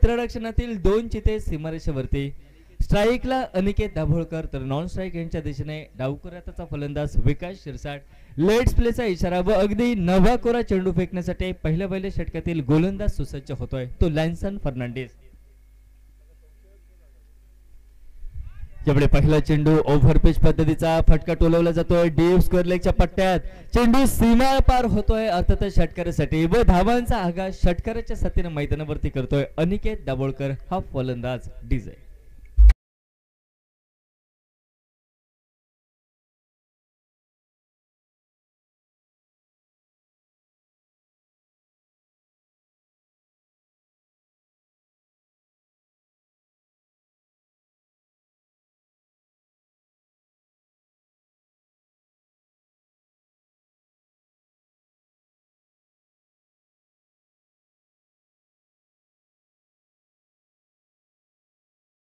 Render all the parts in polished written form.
क्षेत्ररक्षणातील 2 चिते सीमारेषेवरती. स्ट्राईकला अनिकेत दाभोळकर तर non strike यांच्या दिशेने डावखुराताचा फलंदाज विकास शिरसाट. लेट्स प्लेचा इशारा व अगदी नवा कोरा चेंडू फेकण्यासाठी पहिल्या षटकातील गोलंदाज सुसज्ज होतोय, तो लॅन्सन फर्नांडिस. यावेळी पहिला चेंडू ओव्हरपिच पद्धतीचा फटका टोलवला जातोय डीप स्क्वेअर लेगच्या पट्ट्यात. चेंडू सीमा पार होतोय अर्थातच षटकारासाठी व धावांचा आघात षटकाराच्या साथीने मैदानावरती करतोय अनिकेत दाभोळकर हा फलंदाज डीजे.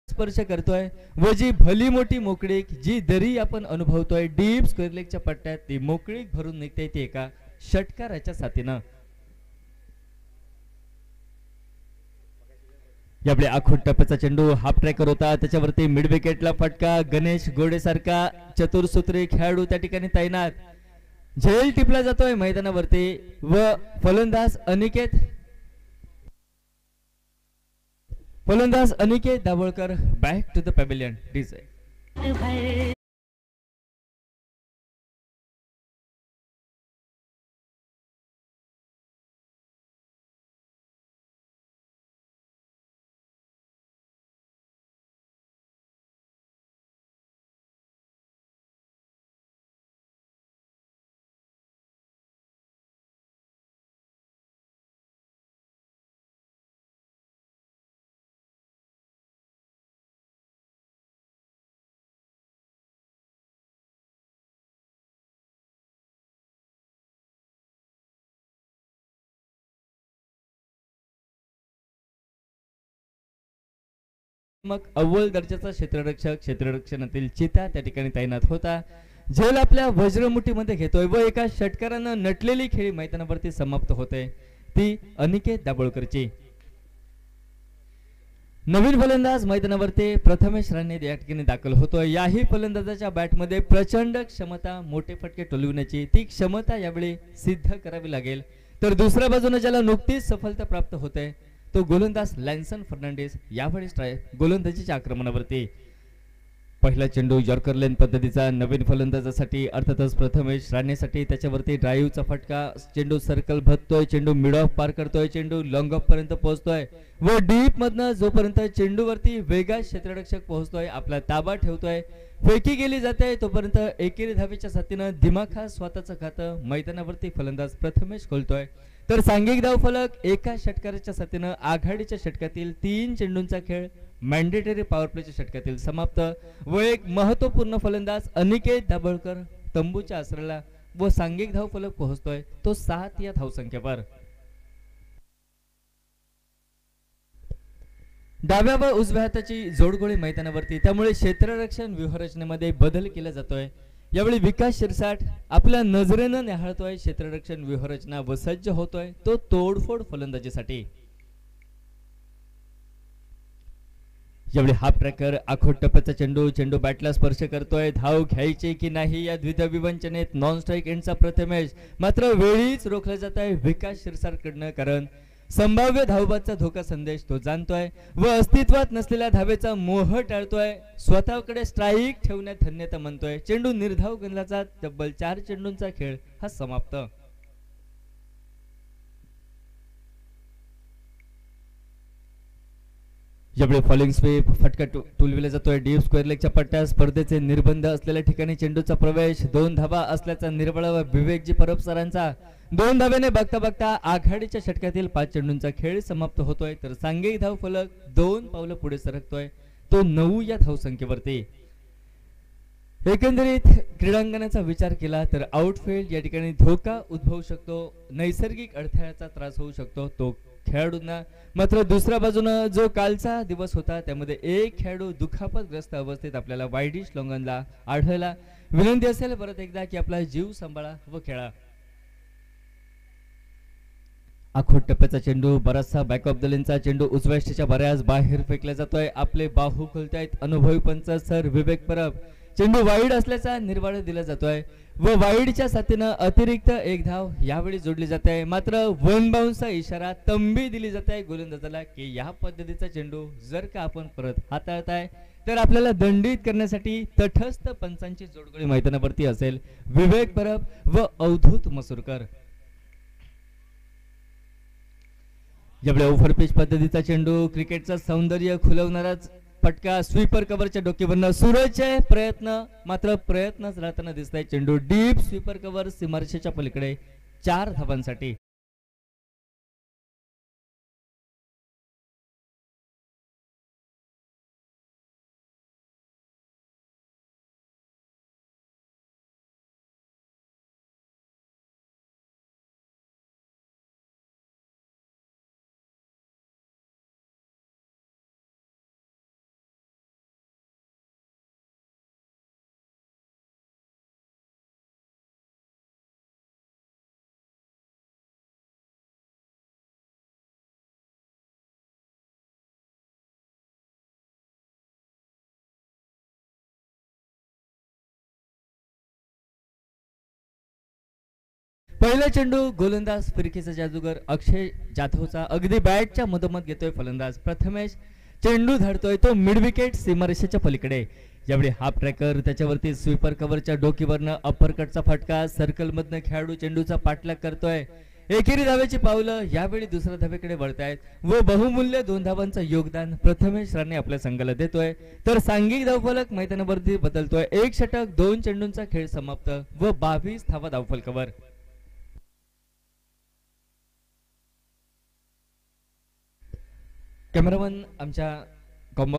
स्पर्श करतोय व जी भली मोठी मोकळीक जी दरी आपण अनुभवतोय डीप स्क्वेअर लेगच्या पट्ट्यात ती मोकळीक भरून निघते ती एका षटकाराच्या साथीनं. यावेळी आखूड टप्प्याचा चेंडू हाफ ट्रॅकर होता, त्याच्यावरती मिड विकेटला फटका. गणेश गोडे सारखा चतुरसूत्री खेळाडू त्या ठिकाणी तैनात. झेल टिपला जातोय मैदानावरती व फलंदाज Aniket Dabholkar back to the pavilion DJ. मग अव्वल दर्जाचा क्षेत्ररक्षणातील चिता त्या ठिकाणी तैनात होता. झेल आपल्या वज्रमुठीमध्ये घेतोय व एका षटकारानं नटलेली खेळी मैदानावरती समाप्त होते ती अनिकेत दाभोळकरची. नवीन फलंदाज मैदानावरती प्रथमेश राणे या ठिकाणी दाखल होतोय. याही फलंदाजाच्या बॅटमध्ये प्रचंड क्षमता, मोठे फटके टोलविण्याची ती क्षमता यावेळी सिद्ध करावी लागेल. तर दुसऱ्या बाजूने ज्याला नुकतीच सफलता प्राप्त होते तो गोलंदाज लॅन्सन फर्नांडिस यावेळी गोलंदाजीच्या आक्रमणावरती. पहिला चेंडू यॉर्कर लेन पद्धतीचा नवीन फलंदाजासाठी अर्थातच प्रथमेश राणेसाठी. त्याच्यावरती ड्राईव्हचा फटका. चेंडू सर्कल भरतोय, चेंडू मिड ऑफ पार करतोय, चेंडू लॉंग ऑफ पर्यंत पोहोचतोय व डीप मधनं जोपर्यंत चेंडूवरती वेगात क्षेत्ररक्षक पोहोचतोय, आपला ताबा ठेवतोय, फेकी गेली जाते तोपर्यंत एकेरी धावेच्या साथीनं दिमाखा स्वतःचं खातं मैदानावरती फलंदाज प्रथमेश खोलतोय. तर सांघिक धाव फलक एका षटकाराच्या साथीनं आघाडीच्या षटकातील 3 चेंडूंचा खेळ मॅन्डेटरी पॉवर प्लेच्या षटकातील समाप्त व एक महत्वपूर्ण फलंदाज अनिकेत दाभोळकर तंबूच्या आसऱ्याला व सांघिक धाव फलक पोहोचतोय तो 7 या धावसंख्येवर. डाव्या व उजव्या हाताची जोडगोळी मैदानावरती, त्यामुळे क्षेत्ररक्षण व्यूहरचनेमध्ये बदल केला जातोय. यावेळी विकास शिरसाट आपल्या नजरेनं निहाळतोय क्षेत्ररक्षण व्यूहरचना व सज्ज होतोय तो तोडफोड फलंदाजीसाठी. यावेळी हाफ ट्रॅकर आखोड टप्प्याचा चेंडू बॅटला स्पर्श करतोय. धाव घ्यायची की नाही या द्विधा विवंचनेत नॉन स्ट्राईक एंडचा प्रथमेश, मात्र वेळीच रोखला जात आहे विकास शिरसाट कडनं, कारण संभाव्य धावबादचा धोका संदेश तो जाणतोय व अस्तित्वात नसलेल्या धावेचा मोह टाळतोय. स्वतःकडे स्ट्राईक ठेवण्यात धन्यता म्हणतोय. चेंडू निर्धाव गणला जात तब्बल 4 चेंडूंचा खेळ हा समाप्त. यावेळी फॉलिंग स्वीप फटका टोलविला जातोय डीप स्क्वेअर लेगच्या पट्ट्यात. स्पर्धेचे निर्बंध असलेल्या ठिकाणी चेंडूचा प्रवेश. 2 धावा असल्याचा निर्बळ व विवेकजी परब सरांचा. 2 धावेने बघता बघता आघाडीच्या षटकातील 5 चेंडूंचा खेळ समाप्त होतोय. तर सांघिक धाव फलक 2 पावलं पुढे सरकतोय तो 9 या धावसंख्येवरती. एकंदरीत क्रीडांगणाचा विचार केला तर आउटफील्ड या ठिकाणी धोका उद्भवू शकतो, नैसर्गिक अडथळ्याचा त्रास होऊ शकतो तो खेळाडूंना. मात्र दुसऱ्या बाजूने जो कालचा दिवस होता त्यामध्ये एक खेळाडू दुखापतग्रस्त अवस्थेत आपल्याला वायडिश लोंगनला आढळला. विनंती असेल परत एकदा की आपला जीव सांभाळा व खेळा. आखोट टप्प्याचा चेंडू, बराचसा बॅकअप दलींचा चेंडू उजव्या यष्टीच्या बऱ्याच बाहेर फेकला जातोय. आपले बाहू खोलतायत अनुभवी पंच सर विवेक परब. चेंडू वाईड असल्याचा निर्वाळ दिला जातोय व वाईडच्या साथीनं अतिरिक्त एक धाव यावेळी जोडली जाते. मात्र वन बाउन्सचा इशारा तंबी दिली जाते गोलंदाजाला की या पद्धतीचा चेंडू जर का आपण परत हाताळताय तर आपल्याला दंडित करण्यासाठी तटस्थ पंचांची जोडगोळी मैदानावरती असेल. विवेक परब व अवधूत मसूरकर. यावेळी ओव्हरपिच पद्धतीचा चेंडू, क्रिकेटचा सौंदर्य खुलवणाराच फटका, स्वीपर कव्हरच्या डोक्यावरनं सूरजचे प्रयत्न मात्र प्रयत्नच राहताना दिसत आहे. चेंडू डीप स्वीपर कव्हर सीमारेषेच्या पलीकडे 4 धावांसाठी. पहिला चेंडू गोलंदाज फिरकीचा जादूगर अक्षय जाधवचा अगदी बॅटच्या मधोमध घेतोय फलंदाज प्रथमेश. चेंडू धरतोय तो मिड विकेट सीमारेषेच्या पलीकडे. यावेळी हाफ ट्रॅकर त्याच्यावरती स्वीपर कव्हरच्या डोकीवरनं अप्परकटचा फटका, सर्कल मधनं खेळाडू चेंडूचा पाठलाग करतोय. एकेरी धावेची पावलं यावेळी दुसऱ्या धावेकडे वळतायत व बहुमूल्य 2 धावांचं योगदान प्रथमेश राणे आपल्या संघाला देतोय. तर सांघिक धावफलक मैदानावरती बदलतोय. 1 षटक 2 चेंडूंचा खेळ समाप्त व 22 धावा धावफलकावर. कॅमेरामन आमच्या कॉम्बो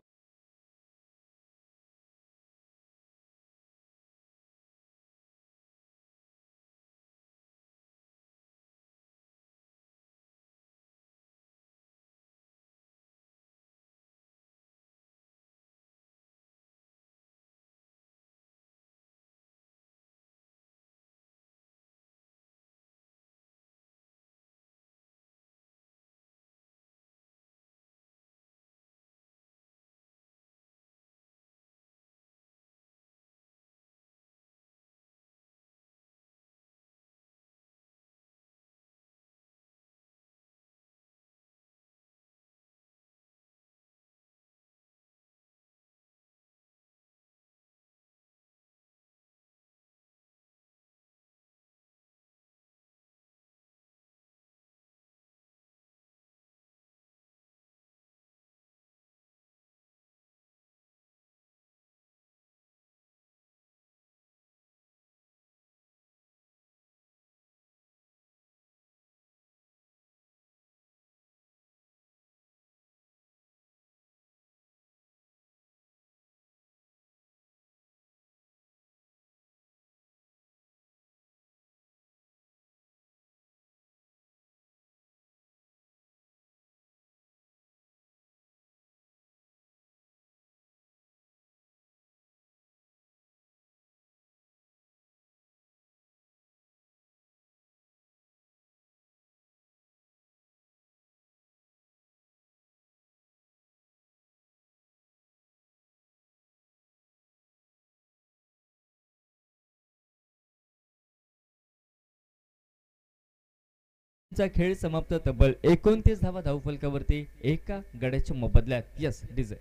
चा खेळ समाप्त. तब्बल 29 धावा धावफलकावरती एका गड्याच्या मोबदल्यात. यस डीजे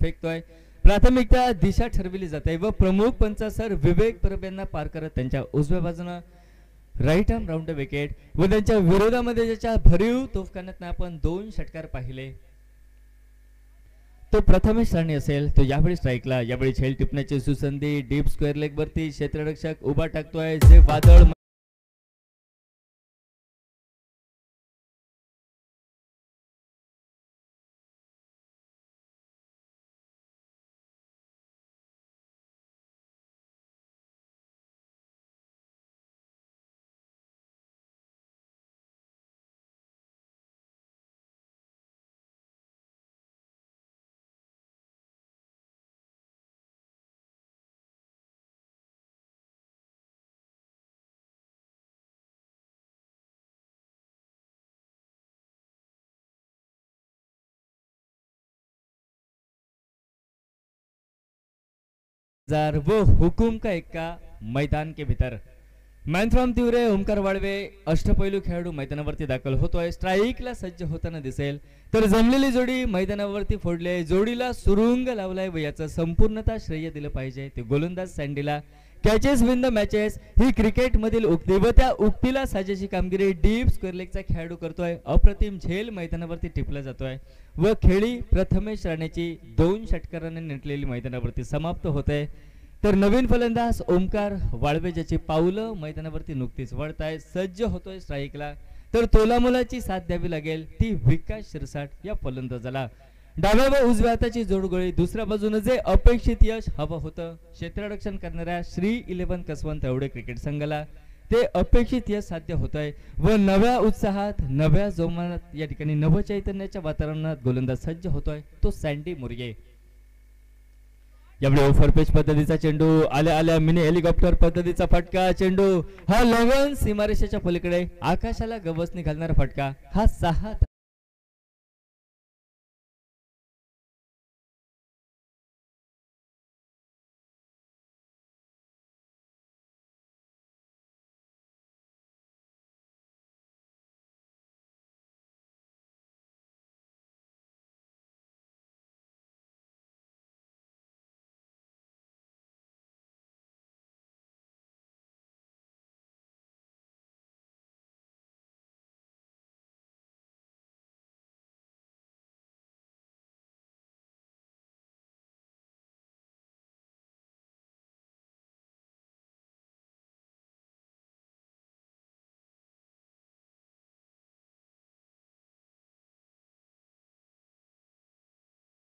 फेकतोय. प्राथमिकता दिशा ठरविली जाते व प्रमुख पंच सर विवेक परब यांना पार करत त्यांच्या उजव्या बाजूने right arm round the wicket व त्यांच्या विरोधामध्ये ज्याच्या भरीव तोफखान्यात आपण 2 षटकार पाहिले तो प्रथमेश राणे असेल तो यावेळी स्ट्राईकला. यावेळी झेल टिपण्याची सुसंधी डीप स्क्वेअर लेग वरती क्षेत्ररक्षक उभा टाकतोय जे वादळ वो हुकुम का एक्का मैदान के भीतर. मॅन फ्रॉम तिवरे ओमकार वाळवे अष्टपैलू खेळाडू मैदानावरती दाखल होतोय. स्ट्राईकला सज्ज होताना दिसेल तर जमलेली जोडी मैदानावरती फोडले जोडीला सुरुंग लावलाय व याचं संपूर्णतः श्रेय दिलं पाहिजे ते गोलंदाज सँडीला. कॅचेस विन द मॅचेस ही क्रिकेट मधील उक्ती व त्या उक्तीला साजेशी कामगिरी डीप स्क्वेअर लेगचा खेळाडू करतोय. अप्रतिम झेल मैदानावरती टिपला जातोय व खेळी प्रथमेश राणेची 2 षटकारांनी नटलेली मैदानावरती समाप्त होते. तर नवीन फलंदाज ओमकार वाळवे ज्याची पावलं मैदानावरती नुकतीच वळताय सज्ज होतोय स्ट्राईकला. तर तोलामोलाची साथ द्यावी लागेल ती विकास शिरसाट या फलंदाजाला. डाव्या व उजव्या हाताची जोडगोळी दुसऱ्या बाजूने जे अपेक्षित यश हवं होतं क्षेत्ररक्षण करणाऱ्या श्री 11 कसवंत एवढे क्रिकेट संघाला ते अपेक्षित यश साध्य होत आहे व नव्या उत्साहात नव्या जोमानात या ठिकाणी नवचैतन्याच्या वातावरणात गोलंदाज सज्ज होतोय तो सँडी मुर्गे. यावेळी ओव्हर पिच पद्धतीचा चेंडू आल्या आल्या मिनी हेलिकॉप्टर पद्धतीचा फटका. चेंडू हा लगन सीमारेषेच्या पलीकडे आकाशाला गवसणी घालणारा फटका. हा 6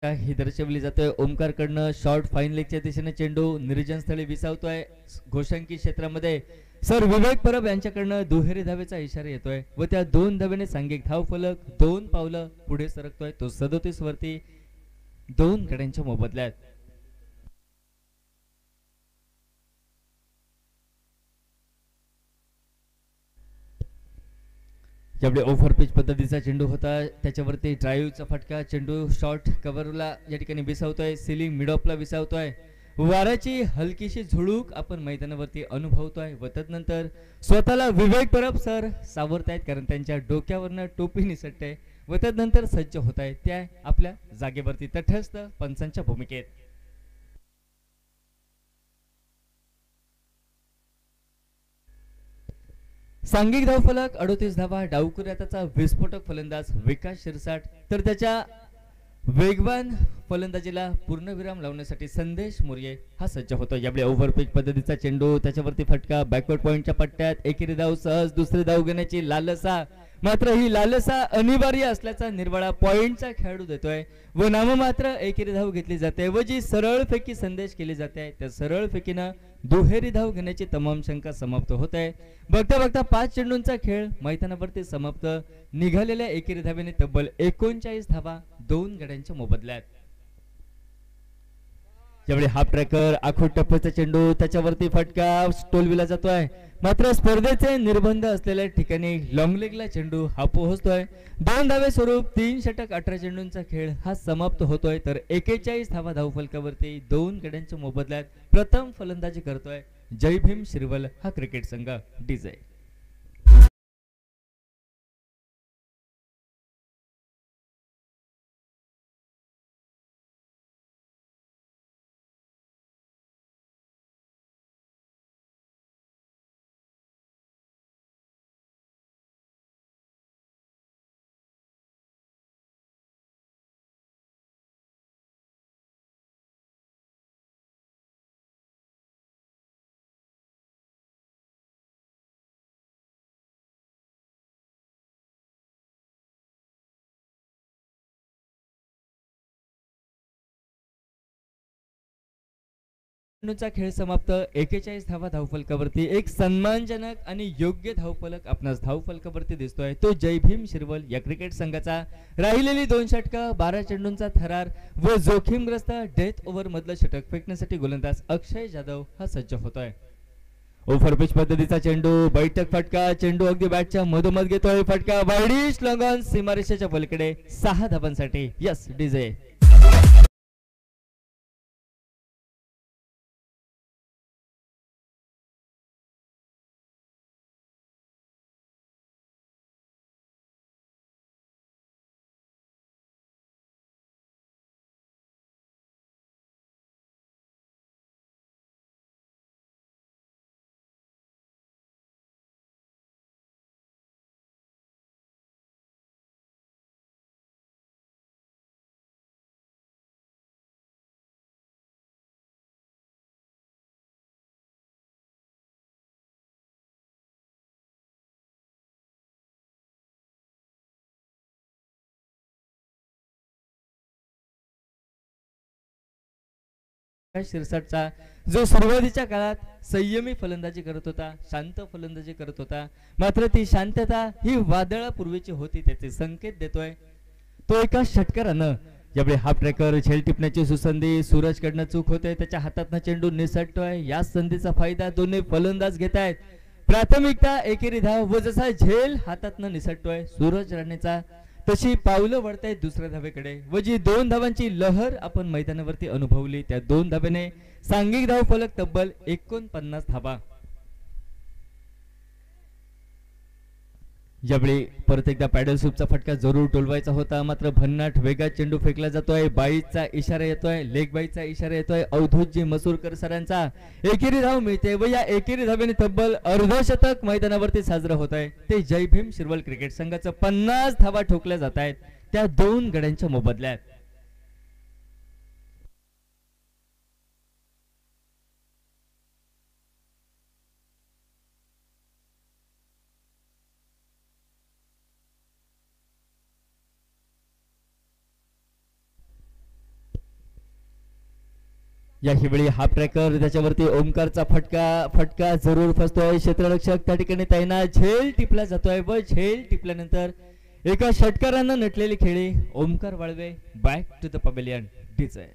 ही दर्शवली जाते. ओमकार कडनं शॉर्ट फाईन लेगच्या दिशेने चेंडू निर्जन स्थळी विसावतोय घोषांकी क्षेत्रामध्ये. सर विवेक परब यांच्याकडनं दुहेरी धावेचा इशारा येतोय व त्या 2 धावेने सांघिक धाव फलक 2 पावलं पुढे सरकतोय तो 37 वरती 2 गड्यांच्या मोबदल्यात. ज्यावेळी ओव्हर पिच पद्धतीचा चेंडू होता त्याच्यावरती ड्राईव्हचा फटका. चेंडू शॉर्ट कव्हरला या ठिकाणी विसावतोय सिलिंग मिड ऑफला विसावतोय. वाराची हलकीशी झुळूक आपण मैदानावरती अनुभवतोय व तदनंतर स्वतःला विवेक परब सर सावरतायत कारण त्यांच्या डोक्यावरनं टोपी निसटते व तदनंतर सज्ज होत आहेत त्या आपल्या जागेवरती तटस्थ पंचांच्या भूमिकेत. सांघिक धावफलक 38 धावा. डावकुऱ्याचा विस्फोटक फलंदाज विकास शिरसाट तर त्याच्या वेगवान फलंदाजीला पूर्णविराम लावण्यासाठी संदेश मोर्ये हा सज्ज होतो. यावेळी ओव्हर पिच पद्धतीचा चेंडू त्याच्यावरती फटका बॅकवर्ड पॉइंटच्या पट्ट्यात एकेरी धाव सहज दुसरी धाव घेण्याची लालसा. मात्र ही लालसा अनिवार्य असल्याचा निर्वाळा पॉइंटचा खेळाडू देतोय व नाममात्र एकेरी धाव घेतली जाते व जी सरळ फेकी संदेश केली जाते त्या सरळ फेकीनं दुहेरी धाव घेण्याची तमाम शंका समाप्त होत आहे. बघता बघता 5 चेंडूंचा खेळ मैदानावरती समाप्त. निघालेल्या एकेरी धावेने तब्बल 39 धावा 2 गड्यांच्या मोबदल्यात. यावेळी हाफ ट्रॅकर आखूड टप्प्याचा चेंडू त्याच्यावरती फटका टोलविला जातोय मात्र स्पर्धेचे निर्बंध असलेल्या ठिकाणी लॉंग लेगला चेंडू हा पोहोचतोय. 2 धावे स्वरूप 3 षटक 18 चेंडूंचा खेळ हा समाप्त होतोय तर 41 धावा धावफलकावरती 2 गड्यांच्या मोबदल्यात प्रथम फलंदाजी करतोय जय भीम शिरवल हा क्रिकेट संघ. डीजे चा खेळ समाप्त. 41 धावा धावफलकावरती. एक सन्मानजनक आणि योग्य धावफलक आपणास धावफलकावरती दिसतोय. तो जय भीम शिरवल या क्रिकेट संघाचा. राहिलेली 2 षटकं, 12 चेंडूंचा थरार व जोखीमग्रस्त डेथ ओव्हर मधलं षटक फेकण्यासाठी गोलंदाज अक्षय जाधव हा सज्ज होतोय. ओव्हरपिच पद्धतीचा चेंडू, बैठक फटका. चेंडू अगदी बॅटच्या मधोमध घेतोय. फटका वाईडिश लॉंगॉन सीमारेषेच्या पलीकडे 6 धावांसाठी. Yes DJ. शिरसाटचा जो सुरुवातीच्या काळात संयमी फलंदाजी करत होता, शांत फलंदाजी करत होता, मात्र ती शांतता ही वादळापूर्वीची होती त्याचे संकेत देतोय. तो एका षटकारानं यावेळी हाफ ट्रॅकर झेल टिपण्याची सुसंधी. सूरज कडनं चूक होते, त्याच्या हातातनं चेंडू निसटतोय. या संधीचा फायदा दोन्ही फलंदाज घेत आहेत. प्राथमिकता एकेरी धाव व जसा झेल हातातनं निसटतोय सूरज राणेचा, तशी पावलं वळतायत दुसऱ्या धावेकडे व जी 2 धावांची लहर आपण मैदानावरती अनुभवली त्या 2 धावेने सांघिक धाव फलक तब्बल 49 धावा. यावेळी परत एकदा पॅडल सूपचा फटका जरूर टोलवायचा होता, मात्र भन्नाट वेगात चेंडू फेकला जातोय. बाईचा इशारा येतोय, लेग बाईचा इशारा येतोय अवधूतजी मसूरकर सरांचा. एकेरी धाव मिळते व या एकेरी धावेने तब्बल अर्धशतक मैदानावरती साजरं होत आहे. ते जय भीम शिरवल क्रिकेट संघाचं 50 धावा ठोकल्या जात आहेत त्या 2 गड्यांच्या मोबदल्यात. यावेळी हाफ ट्रॅकर त्याच्यावरती ओमकारचा फटका जरूर फसतोय. क्षेत्ररक्षक त्या ठिकाणी तैनात. झेल टिपला जातोय व झेल टिपल्यानंतर एका षटकारानं नटलेली खेळी Omkar Walve back to the pavilion. DJ.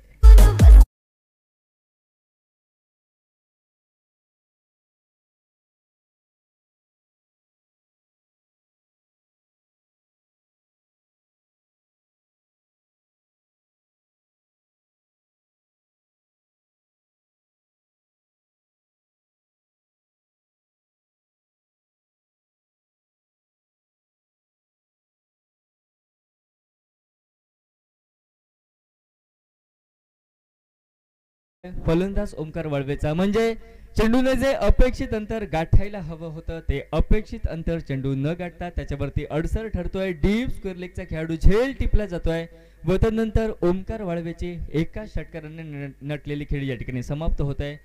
फलंदाज ओमकार वाळवेचा म्हणजे चेंडूने जे अपेक्षित अंतर गाठायला हवं होतं ते अपेक्षित अंतर चेंडू न गाठता त्याच्यावरती अडसर ठरतोय. डीप स्क्वेअर लेगचा खेळाडू झेल टिपला जातोय व त्यानंतर ओमकार वाळवेची एका षटकाराने नटलेली खेळी या ठिकाणी समाप्त होत आहे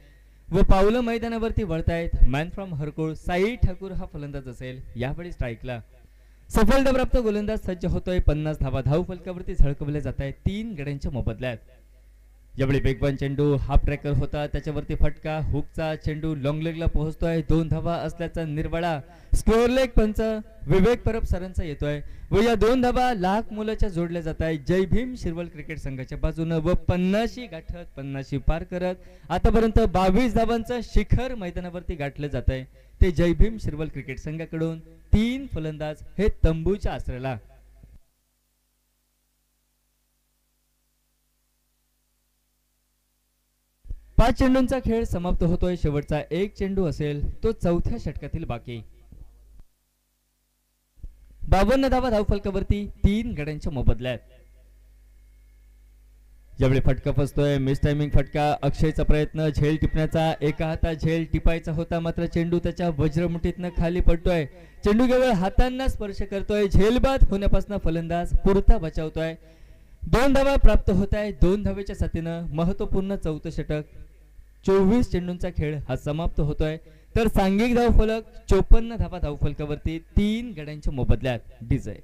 व पावलं मैदानावरती वळतायत. मॅन फ्रॉम हरकुळ साई ठाकूर हा फलंदाज असेल. यावेळी स्ट्राईकला सफलताप्राप्त गोलंदाज सज्ज होतोय. 50 धावा धाव फलकावरती झळकवले जात आहेत 3 गड्यांच्या मोबदल्यात. यावेळी वेगवान चेंडू हाफ ट्रॅकर होता, त्याच्यावरती फटका. हुकचा चेंडू लॉंग लेगला पोहोचतोय. 2 धावा असल्याचा निर्वाळा स्क्वेअर लेग पंच विवेक परब सरांचा येतोय व या 2 धावा लाख मोलाच्या जोडल्या जात आहेत जय भीम शिरवल क्रिकेट संघाच्या बाजूनं व 50 गाठत 50 पार करत आतापर्यंत 22 धावांचं शिखर मैदानावरती गाठलं जात आहे. ते जय भीम शिरवल क्रिकेट संघाकडून 3 फलंदाज हे तंबूच्या आसऱ्याला. 5 चेंडूंचा खेळ समाप्त होतोय. शेवटचा 1 चेंडू असेल तो 4थ्या षटकातील बाकी. 52 धावा धावफलकावरती 3 गड्यांच्या मोबदल्यात. यावेळी फटका फसतोय. मिस टायमिंग फटका. अक्षयचा प्रयत्न झेल टिपण्याचा. एका हातात झेल टिपायचा होता मात्र चेंडू त्याच्या वज्रमुठीतनं खाली पडतोय. चेंडू केवळ हातांना स्पर्श करतोय. झेलबाद होण्यापासून फलंदाज पुरता बचावतोय. 2 धावा प्राप्त होत आहे. 2 धावेच्या साथीनं महत्वपूर्ण 4थं षटक. 24 चेंडूंचा खेळ हा समाप्त होतोय तर सांघिक धावफलक 54 धावा धावफलकावरती 3 गड्यांच्या मोबदल्यात. डीजे.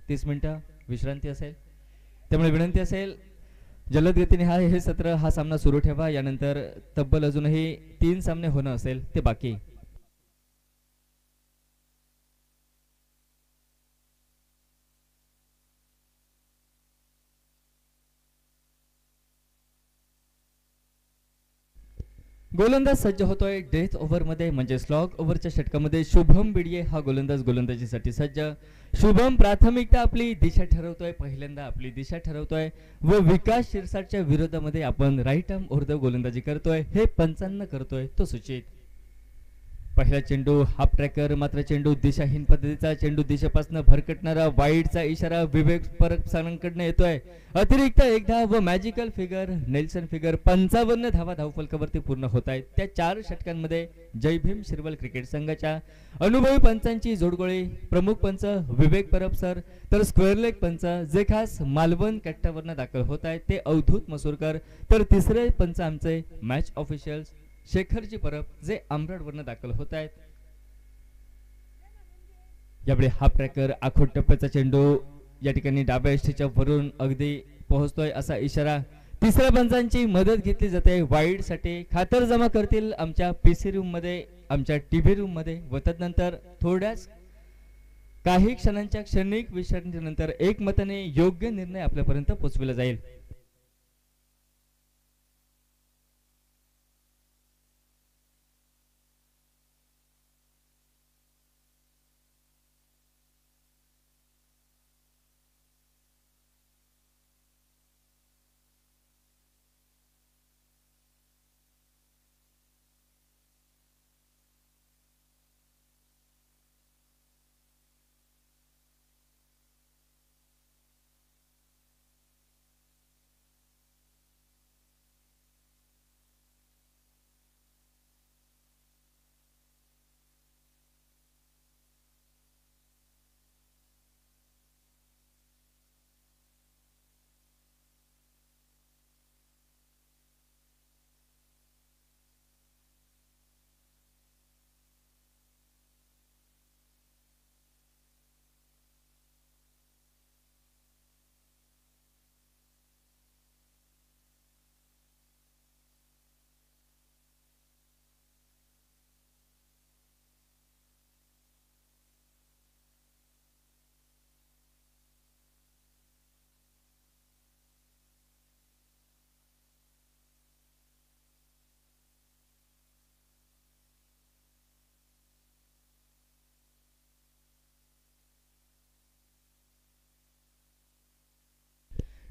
30 मिनिटं विश्रांती असेल, त्यामुळे विनंती असेल जलद गतीने हे सत्र हा सामना सुरू ठेवा. यानंतर तब्बल अजूनही 3 सामने होणं असेल ते बाकी. गोलंदाज सज्ज होतोय डेथ ओव्हर मध्ये म्हणजे स्लॉग ओव्हरच्या षटकामध्ये. शुभम बिडिये हा गोलंदाज गोलंदाजीसाठी सज्ज. शुभम प्राथमिकता आपली दिशा ठरवतोय, पहिल्यांदा आपली दिशा ठरवतोय व विकास शिरसाटच्या विरोधामध्ये आपण राईट आर्म ओव्हर द गोलंदाजी करतोय हे पंचांना करतोय तो सूचित. पहिला चेंडू हाफ ट्रॅकर, मात्र चेंडू दिशाहीन पद्धतीचा, चेंडू दिशेपासून भरकटणारा वाईडचा इशारा विवेक परत सालांकडनं येतोय. अतिरिक्त एक धाव व मॅजिकल फिगर नेल्सन फिगर 55 धावा धावफलकावरती पूर्ण होत आहेत. त्या 4 षटकांमध्ये जय भीम शिरवल क्रिकेट संघाच्या अनुभवी पंचांची जोडगोळी. प्रमुख पंच विवेक परब सर, तर स्क्वेअर लेग पंच जे खास मालवण कट्ट्यावरनं दाखल होत आहेत ते अवधूत मसूरकर, तर तिसरे पंच आमचे मॅच ऑफिशियल्स शेखरजी परब जे आंबराडवरनं दाखल होत आहेत. यावेळी हाफ ट्रॅकर आखोट टप्प्याचा चेंडू या ठिकाणी डाव्या यष्टीच्या वरून अगदी पोहोचतोय असा इशारा. तिसऱ्या पंचांची मदत घेतली जाते वाईड साठी. खातर जमा करतील आमच्या पीसी रूम मध्ये, आमच्या टीव्ही रूम मध्ये व तदनंतर थोड्याच काही क्षणांच्या क्षणिक विश्रांतीनंतर एकमताने योग्य निर्णय आपल्यापर्यंत पोहोचविला जाईल.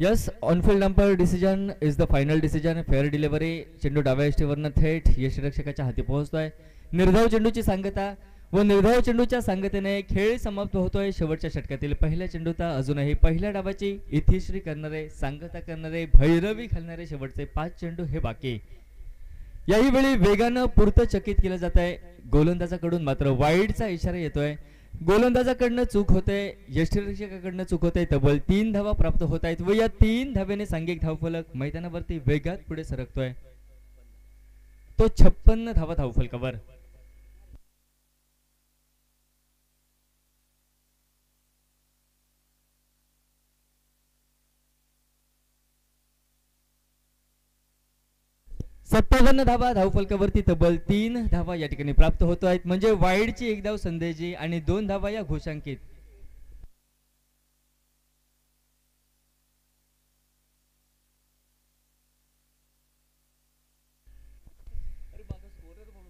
Yes, on-field umpire decision is the final decision. Fair delivery. चेंडू डाव्या यष्टीवरनं थेट यष्टीरक्षकाच्या हाती पोहोचतोय. निर्धाव चेंडूची सांगता व निर्धाव चेंडूच्या सांगतेने खेळ समाप्त होतोय. शेवटच्या षटकातील पहिल्या चेंडूचा अजूनही पहिल्या डावाची इतिश्री करणारे, सांगता करणारे, भैरवी घालणारे शेवटचे 5 चेंडू हे बाकी. याही वेळी वेगानं पुरतं केलं जात आहे. गोलंदाजाकडून मात्र वाईडचा इशारा येतोय. गोलंदाजाकडनं चूक होते, यष्टीरक्षकाकडनं चूक होते. तब्बल 3 धावा प्राप्त होत आहेत व या 3 धावेने सांघिक धावफलक मैदानावरती वेगात पुढे सरकतोय. तो 56 धावा धावफलकावर. सत्तावन्न धावा धावफलकावरती तब्बल 3 धावा या ठिकाणी प्राप्त होत आहेत. म्हणजे वाईडची 1 धाव संदेजी आणि 2 धावा या घोषांकित.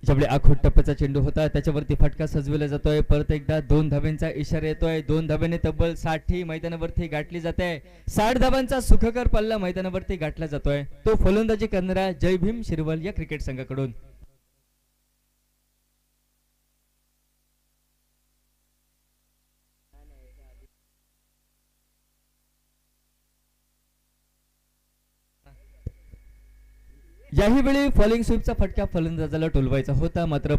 ज्यावेळी आखोट टप्प्याचा चेंडू होता त्याच्यावरती फटका सजविला जातोय. परत एकदा 2 धाव्यांचा इशारा येतोय. 2 धाव्याने तब्बल 60 मैदानावरती गाठली जाते. 60 धावांचा सुखकर पल्ला मैदानावरती गाठला जातोय. तो फलंदाजी करणारा जय भीम शिरवल या क्रिकेट संघाकडून. याही वेळी फॉलिंग स्वीपचा फटका फलंदाजाला टोलवायचा होता, मात्र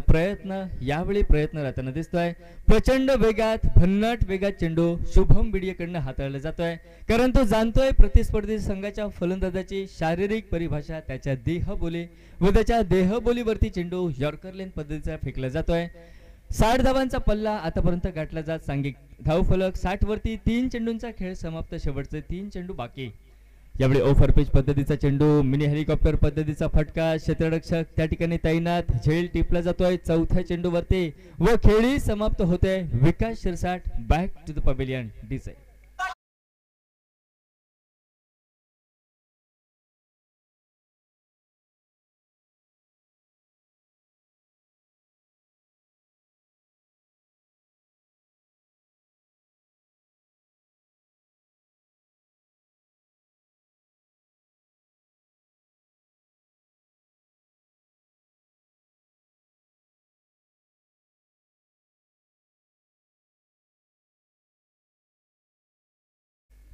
यावेळी प्रयत्न राहताना दिसतोय. प्रचंड वेगात, भन्नाट वेगात चेंडू शुभम बिडियेकडनं हाताळला जातोय, कारण तो जाणतोय प्रतिस्पर्धी संघाच्या फलंदाजाची शारीरिक परिभाषा, त्याच्या देहबोली व त्याच्या देहबोलीवरती चेंडू यॉर्कर लेन पद्धतीचा फेकला जातोय. 60 धावांचा पल्ला आतापर्यंत गाठला जात सांघिक धावफलक 60 वरती 3 चेंडूंचा खेळ समाप्त, शेवटचे 3 चेंडू बाकी. यावेळी ओव्हर पिच पद्धतीचा चेंडू, मिनी हेलिकॉप्टर पद्धतीचा फटका, क्षेत्ररक्षक त्या ठिकाणी तैनात, झेल टिपला जातोय चौथ्या चेंडूवरती व खेळी समाप्त होते. Vikas Shirsat back to the pavilion DJ.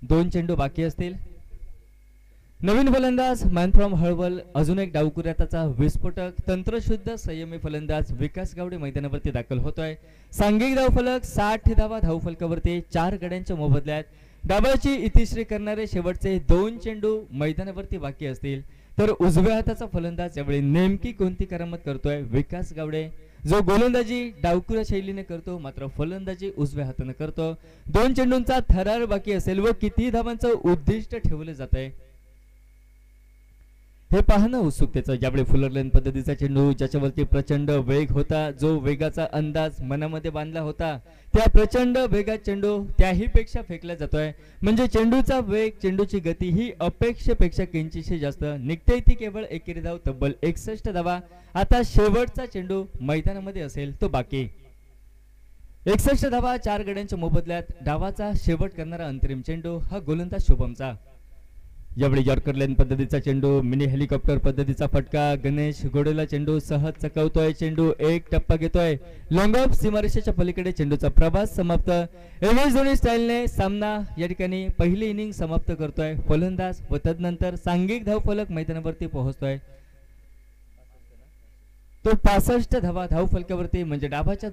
दोन चेंडू बाकी असतील. नवीन फलंदाज मॅन फ्रॉम हळवल, अजून एक डावकुऱ्याचा विस्फोटक तंत्रशुद्ध संयमी फलंदाज विकास गावडे मैदानावरती दाखल होतोय. सांघिक धावफलक 60 धावा धावफलकावरती 4 गड्यांच्या मोबदल्यात. डावाची इतिश्री करणारे शेवटचे 2 चेंडू मैदानावरती बाकी असतील. तर उजव्या हाताचा फलंदाज यावेळी नेमकी कोणती करामत करतोय विकास गावडे, जो गोलंदाजी डावकुऱ्या शैलीने करतो मात्र फलंदाजी उजव्या हाताने करतो. 2 चेंडूंचा थरार बाकी असेल व किती धावांचं उद्दिष्ट ठेवलं जात आहे हे पाहणं उत्सुकतेचं. यावेळी फुलर लेन पद्धतीचा चेंडू, ज्याच्यावरती प्रचंड वेग होता, जो वेगाचा अंदाज मनामध्ये बांधला होता, त्या प्रचंड वेगात चेंडू त्याही पेक्षा फेकला जातोय. म्हणजे चेंडूचा वेग, चेंडूची गती ही अपेक्षेपेक्षा किंचितशी जास्त निघते. ती केवळ एकेरी धाव तब्बल 61 धावा. आता शेवटचा चेंडू मैदानामध्ये असेल तो बाकी. 61 धावा 4 गड्यांच्या मोबदल्यात. डावाचा शेवट करणारा अंतरिम चेंडू हा गोलंदाज शुभमचा. यावेळी यॉर्कर लेन पद्धतीचा चेंडू, मिनी हेलिकॉप्टर पद्धतीचा फटका, गणेश घोडेला चेंडू सहज चकवतोय. चेंडू एक टप्पा घेतोय लॉंग ऑफ सीमारेषेच्या पलीकडे. चेंडूचा प्रवास समाप्त. एम एस धोनी स्टाईलने सामना या ठिकाणी पहिली इनिंग समाप्त करतोय फलंदाज व तदनंतर सांघिक धावफलक मैदानावरती पोहोचतोय. तो 65 धावा धावफलकावरती, म्हणजे डावाच्या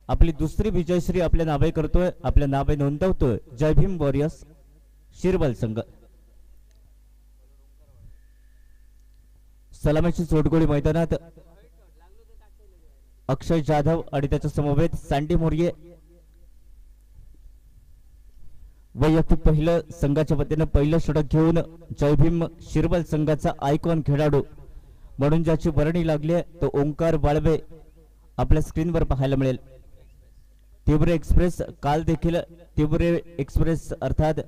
आपली दुसरी विजयश्री आपल्या नावे करतोय, आपल्या नावे नोंदवतोय जय भीम वॉरियर्स शिरवल संघ. सलामीची चोटगोळी मैदानात अक्षय जाधव आणि त्याच्या समवेत सँडी मोर्ये. वैयक्तिक पहिलं संघाच्या वतीनं पहिलं षटक घेऊन जय भीम शिरवल संघाचा आयकॉन खेळाडू म्हणून ज्याची वर्णी लागली आहे तो ओंकार वाळवे आपल्या स्क्रीनवर पाहायला मिळेल. तिवरे एक्सप्रेस काल देखील तिवरे एक्सप्रेस अर्थात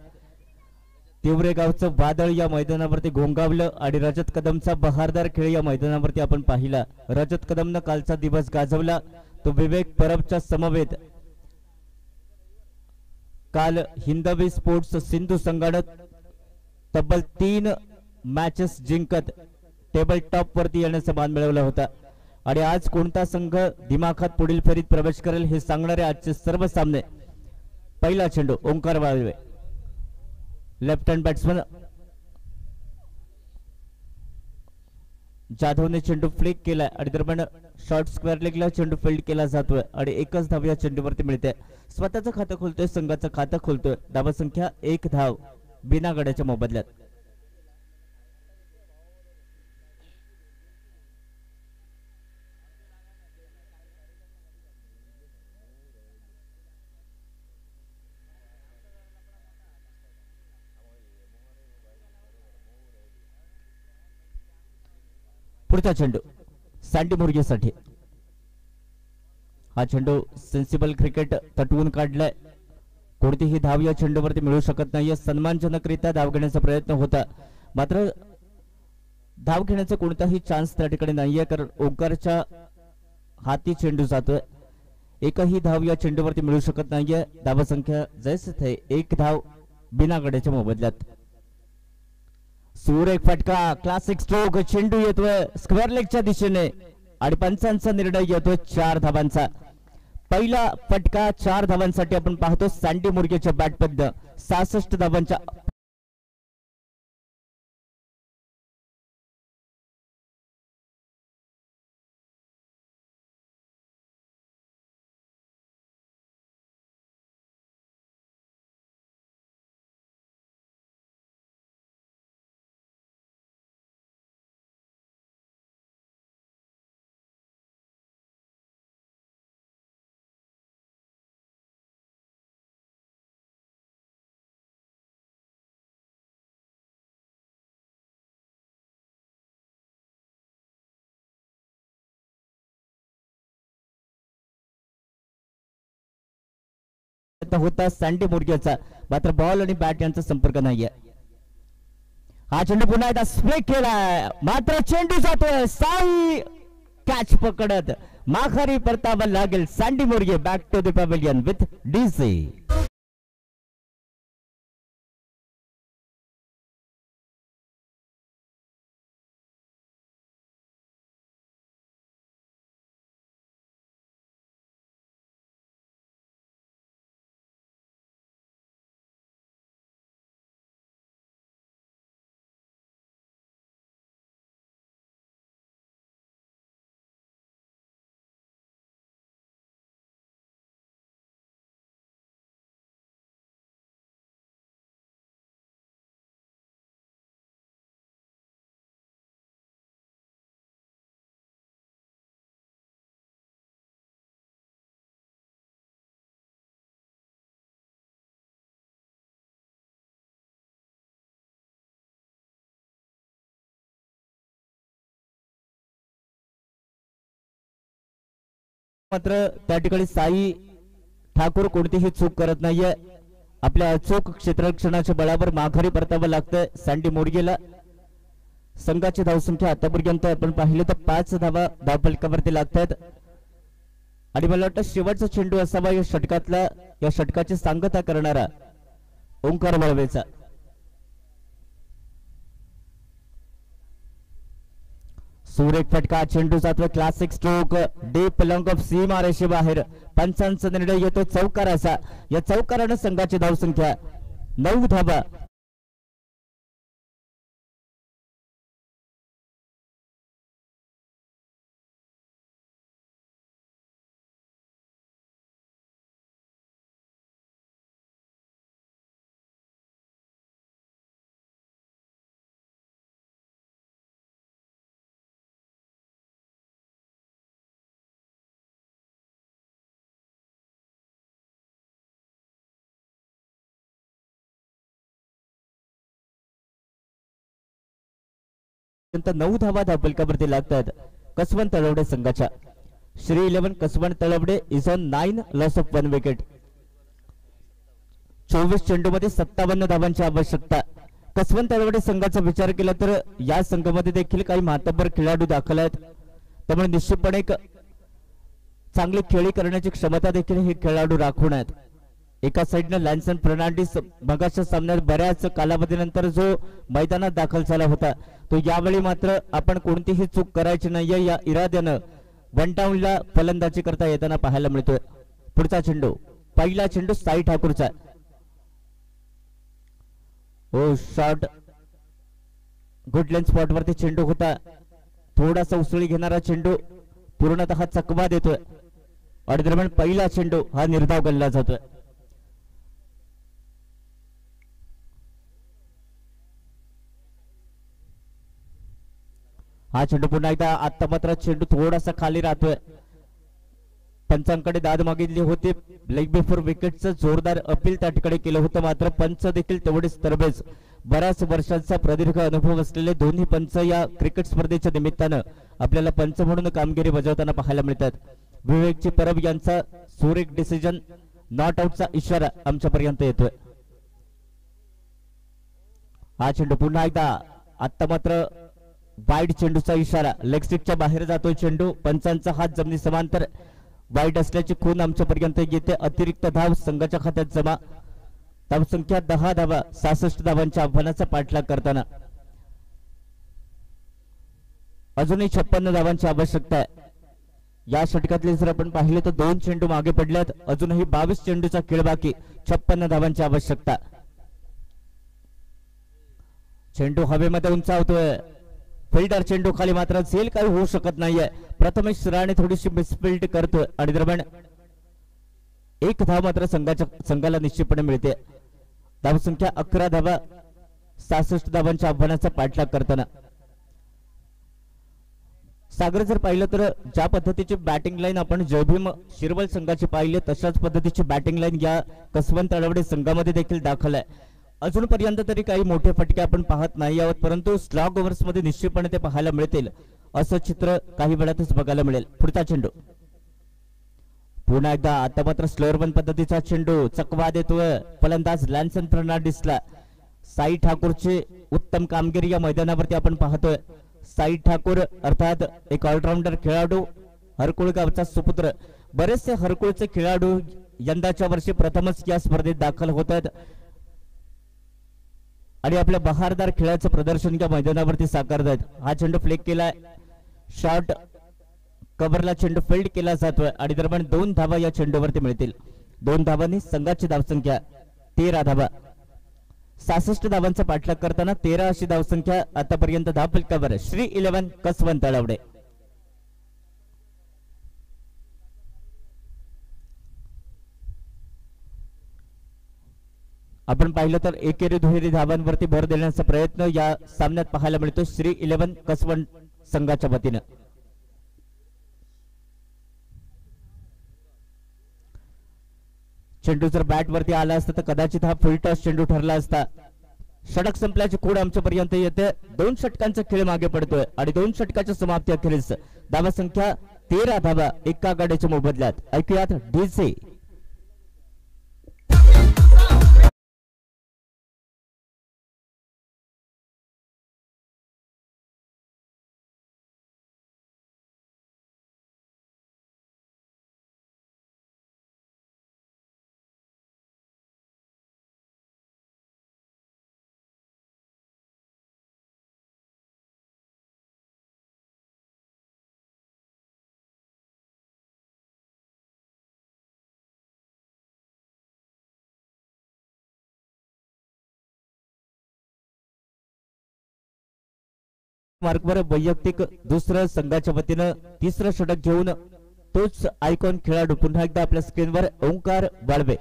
तिवरे गावचं वादळ या मैदानावरती घोंगावलं आणि रजत कदमचा बहारदार खेळ या मैदानावरती आपण पाहिला. रजत कदमनं कालचा दिवस गाजवला. तो विवेक परबच्या समवेत काल हिंदवी स्पोर्ट्स सिंधू संघानं तब्बल 3 मॅचेस जिंकत टेबल टॉप वरती येण्याचा मान मिळवला होता. आणि आज कोणता संघ दिमाखात पुढील फेरीत प्रवेश करेल हे सांगणारे आजचे सर्व सामने. पहिला चेंडू Omkar Walve, left hand batsman. जाधवने चेंडू फ्लिक केलाय आणि दरम्यान शॉर्ट स्क्वेअर लेगला चेंडू फील्ड केला जातोय आणि एकच धाव या चेंडूवरती मिळते. स्वतःचं खातं खोलतोय, संघाचं खातं खोलतोय. धावा संख्या 1 धाव बिना गड्याच्या मोबदल्यात. पुढचा चेंडू सँडी मोर्गेसाठी. हा चेंडू सेन्सिबल क्रिकेट तटवून काढलाय. कोणतीही धाव या चेंडूवरती मिळू शकत नाहीये. सन्मानजनकरित्या धाव घेण्याचा प्रयत्न होता, मात्र धाव घेण्याचा कोणताही चान्स त्या ठिकाणी नाहीये, कारण ओंकारच्या हाती चेंडू जातोय. एकही धाव या चेंडूवरती मिळू शकत नाहीये. धावा संख्या जैसे थे 1 धाव बिना गड्याच्या मोबदल्यात. सूर एक फटका, क्लासिक स्ट्रोक. चेंडू येतोय स्क्वेअर लेगच्या दिशेने आणि पंचांचा निर्णय येतोय 4 धावांचा. पहिला फटका 4 धावांसाठी आपण पाहतो सँडी मोर्गेच्या बॅटमध्ये. 66 धावांच्या होता सँडी मोर्गेचा, मात्र बॉल आणि बॅट यांचा संपर्क नाहीये. हा चेंडू पुन्हा एकदा स्ट्राइक केलाय, मात्र चेंडू जातोय. साई कॅच पकडत माघारी परतावा लागेल Sandy Morge. Back to the pavilion with DC. मात्र त्या ठिकाणी साई ठाकूर कोणतीही चूक करत नाहीये. आपल्या अचूक क्षेत्ररक्षणाच्या बळावर माघारी परतावं लागतंय सँडी मोर्गेला. संघाची धावसंख्या आतापर्यंत आपण पाहिलं तर 5 धावा धावफलकावरती लागतात आणि मला वाटतं शेवटचा चेंडू असावा या षटकातला, या षटकाची सांगता करणारा ओंकार वाळवेचा. सुरेख फटका, चेंडू जातोय classic stroke deep long off सीमा रेषे बाहेर. पंचांचा निर्णय येतो चौकाराचा. या चौकारानं संघाची धावसंख्या 9 धावा 9 धावा धावफलकावरती लागतात कसवंत तळवडे संघाच्या. Shri 11 Kasvant Talwade is on 9 loss of 1 wicket. 24 चेंडूमध्ये 57 धावांची आवश्यकता. कसवंत तळवडे संघाचा विचार केला तर या संघामध्ये देखील काही मातब्बर खेळाडू दाखल आहेत, त्यामुळे निश्चितपणे एक चांगली खेळी करण्याची क्षमता देखील हे खेळाडू राखून आहेत. एका साइडनं लॅन्सन फर्नांडिस मगाच्या सामन्यात बऱ्याच कालावधीनंतर जो मैदानात दाखल झाला होता, तो यावेळी मात्र आपण कोणतीही चूक करायची नाहीये या इराद्यानं वन डाऊनला फलंदाजी करता येताना पाहायला मिळतोय. पुढचा चेंडू, पहिला चेंडू साई ठाकूरचा. ओ शॉट, गुड लेन स्पॉट वरती चेंडू होता. थोडासा उसळी घेणारा चेंडू पूर्णतः चकवा देतोय आणि दरम्यान पहिला चेंडू हा निर्धाव गल्ला जातोय. हा चेंडू पुन्हा एकदा, आता मात्र चेंडू थोडासा खाली राहतोय. पंचांकडे दाद मागितली होती, लेग बिफोर विकेटचं जोरदार अपील त्या ठिकाणी केलं होतं, मात्र पंच देखील तेवढेच तरबेज. बऱ्याच वर्षांचा प्रदीर्घ अनुभव असलेले दोन्ही पंच या क्रिकेट स्पर्धेच्या निमित्तानं आपल्याला पंच म्हणून कामगिरी बजावताना पाहायला मिळतात. विवेकची परब यांचा सुरेख डिसिजन, नॉट आउटचा इशारा आमच्यापर्यंत येतोय. हा चेंडू पुन्हा एकदा, आता मात्र वाईड चेंडूचा इशारा, लेग स्टिकच्या बाहेर जातोय चेंडू. पंचांचा हात जमिनी समांतर वाईड असल्याची खून आमच्यापर्यंत येते. अतिरिक्त धाव संघाच्या खात्यात जमा. धाव संख्या 10 धावा 66 धावांच्या आव्हानाचा पाठलाग करताना अजूनही 56 धावांची आवश्यकता आहे. या षटकातले जर आपण पाहिले तर 2 चेंडू मागे पडल्यात, अजूनही 22 चेंडूचा खेळ बाकी, 56 धावांची आवश्यकता. चेंडू हवेमध्ये उंचावतोय, फिल्डर चेंडू खाली मात्र झेल काही होऊ शकत नाहीये. प्रथमेश राणे थोडीशी मिसफिल्ड करतोय आणि दरम्यान 1 धाव मात्र संघाला निश्चितपणे मिळते. धावसंख्या 11 धावा 66 धावांच्या आव्हानाचा पाठलाग करताना सागर जर पाहिलं तर ज्या पद्धतीची बॅटिंग लाईन आपण जयभीम शिरवल संघाची पाहिली, तशाच पद्धतीची बॅटिंग लाईन या कसवंत तळवडे संघामध्ये देखील दाखल आहे. अजूनपर्यंत तरी काही मोठे फटके आपण पाहत नाही आहोत, परंतु स्लॉग ओव्हर्स मध्ये निश्चितपणे ते पाहायला मिळतील असं चित्र काही वेळातच बघायला मिळेल. पुढचा चेंडू पुन्हा एकदा, आता मात्र स्लोअर वन पद्धतीचा चेंडू चकवा देतोय फलंदाज लॅन्सन फर्नांडिसला. साई ठाकूरची उत्तम कामगिरी या मैदानावरती आपण पाहतोय. साई ठाकूर अर्थात एक ऑलराऊंडर खेळाडू, हरकुळ गावचा सुपुत्र. बरेचसे हरकुळचे खेळाडू यंदाच्या वर्षी प्रथमच या स्पर्धेत दाखल होत आहेत आणि आपल्या बहारदार खेळाचं प्रदर्शन या मैदानावरती साकारत आहेत. हा चेंडू फ्लेक केलाय, शॉट कव्हरला चेंडू फिल्ड केला जातोय आणि दरम्यान 2 धावा या चेंडूवरती मिळतील. 2 धावांनी संघाची धावसंख्या 13 धावा. 66 धावांचा पाठलाग करताना 13 अशी धावसंख्या आतापर्यंत धावफलकावर श्री 11 कसवंत तळवडे. आपण पाहिलं तर एकेरी दुहेरी धावांवरती भर देण्याचा प्रयत्न या सामन्यात पाहायला मिळतो श्री 11 कसवंत संघाच्या वतीनं. चेंडू जर बॅट वरती आला असता तर कदाचित हा फुल टॉस चेंडू ठरला असता. षटक संपल्याची खूण आमच्यापर्यंत येते. 2 षटकांचा खेळ मागे पडतोय आणि 2 षटकाच्या समाप्ती अखेरीस धावा संख्या 13 धावा एका गाड्याच्या मोबदल्यात. ऐकूयात डीसी. मार्कवर वैयक्तिक दुसरं संघाच्या वतीनं 3रं षटक घेऊन तोच आयकॉन खेळाडू पुन्हा एकदा आपल्या स्क्रीनवर ओंकार बाळवे.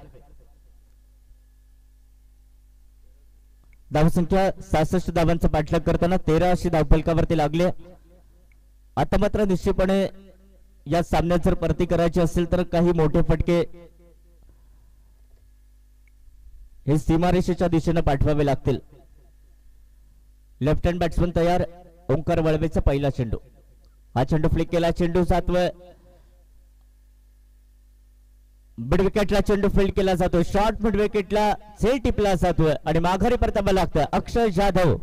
धावसंख्या 66 धावांचा पाठलाग करताना 13 अशी धावफलकावरती लागले. आता मात्र निश्चितपणे या सामन्यात जर परती करायची असेल तर काही मोठे फटके हे सीमारेषेच्या दिशेने पाठवावे लागतील. लेफ्ट हँड बॅट्समन तयार, ओंकार वाळवेचा पहिला चेंडू. हा चेंडू फ्लिक केला. चेंडू 7वे मिड विकेटला चेंडू फील्ड केला जातो. शॉर्ट मिड विकेटला झेल टिपला जातोय आणि माघारी परतावा लागतं. अक्षय जाधव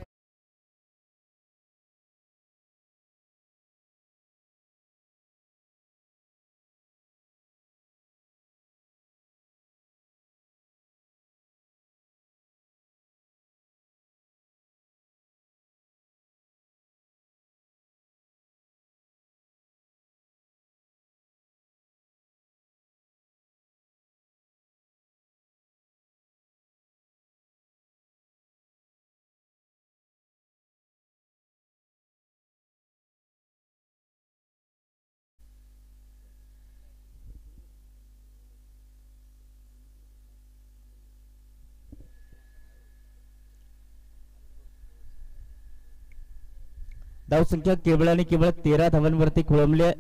धावसंख्या केवळ आणि केवळ 13 धावांवरती खोळंबली आहे.